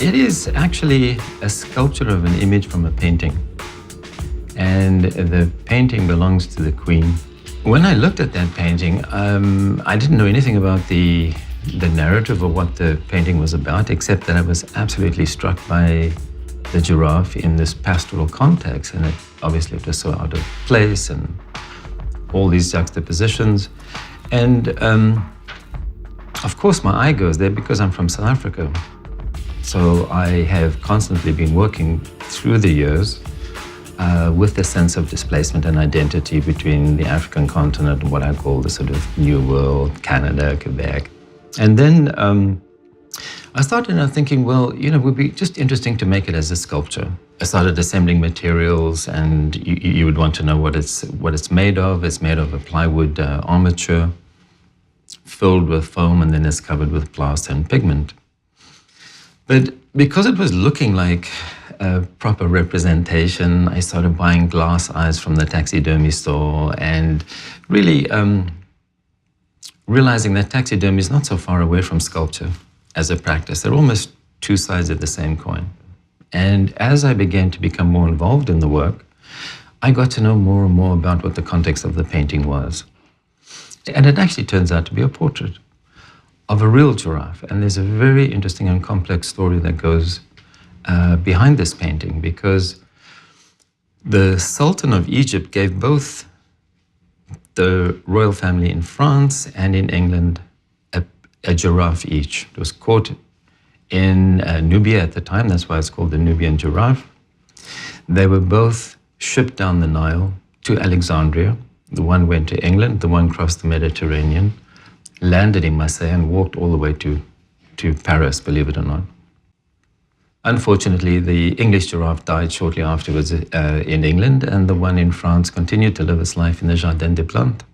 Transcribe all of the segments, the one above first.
It is actually a sculpture of an image from a painting. And the painting belongs to the Queen. When I looked at that painting, I didn't know anything about the narrative of what the painting was about, except that I was absolutely struck by the giraffe in this pastoral context. And obviously it was so out of place and all these juxtapositions. And of course my eye goes there because I'm from South Africa. So I have constantly been working through the years with the sense of displacement and identity between the African continent and what I call the sort of New World, Canada, Quebec. And then I started thinking, well, it would be just interesting to make it as a sculpture. I started assembling materials, and you would want to know what it's made of. It's made of a plywood armature filled with foam, and then it's covered with plaster and pigment. But because it was looking like a proper representation, I started buying glass eyes from the taxidermy store and really realizing that taxidermy is not so far away from sculpture as a practice. They're almost two sides of the same coin. And as I began to become more involved in the work, I got to know more and more about what the context of the painting was. And it actually turns out to be a portrait of a real giraffe. And there's a very interesting and complex story that goes behind this painting, because the Sultan of Egypt gave both the royal family in France and in England a giraffe each. It was caught in Nubia at the time, that's why it's called the Nubian giraffe. They were both shipped down the Nile to Alexandria. The one went to England, the one crossed the Mediterranean, landed in Marseille and walked all the way to Paris, believe it or not. Unfortunately, the English giraffe died shortly afterwards in England, and the one in France continued to live its life in the Jardin des Plantes.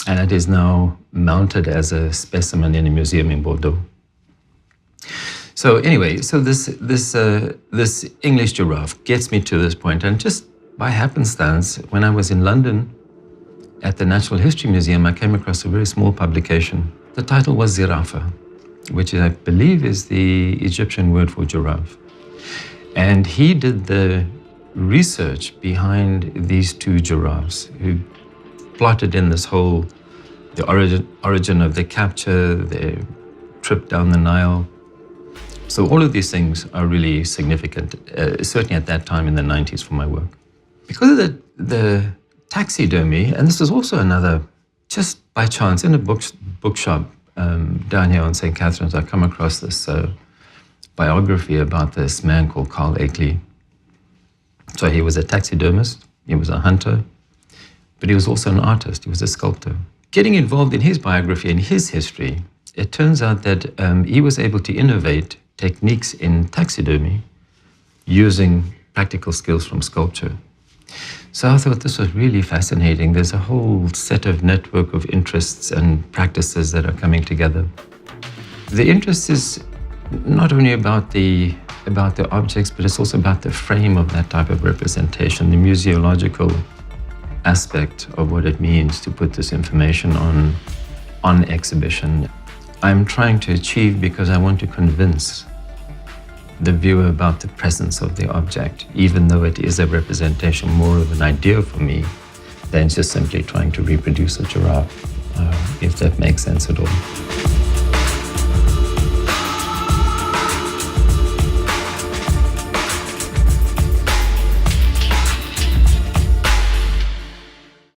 And it is now mounted as a specimen in a museum in Bordeaux. So anyway, so this English giraffe gets me to this point, and just by happenstance, when I was in London at the Natural History Museum, I came across a very small publication. The title was Girafe, which I believe is the Egyptian word for giraffe. And he did the research behind these two giraffes, who plotted in this whole, the origin of the capture, the trip down the Nile. So all of these things are really significant, certainly at that time in the 90s for my work. Because of the taxidermy, and this is also another, just by chance, in a bookshop down here on St. Catharines, I come across this biography about this man called Carl Akeley. So he was a taxidermist, he was a hunter, but he was also an artist, he was a sculptor. Getting involved in his biography and his history, it turns out that he was able to innovate techniques in taxidermy using practical skills from sculpture. So I thought this was really fascinating. There's a whole set of network of interests and practices that are coming together. The interest is not only about the objects, but it's also about the frame of that type of representation, the museological aspect of what it means to put this information on exhibition. I'm trying to achieve because I want to convince the viewer about the presence of the object, even though it is a representation, more of an idea for me than just simply trying to reproduce a giraffe, if that makes sense at all.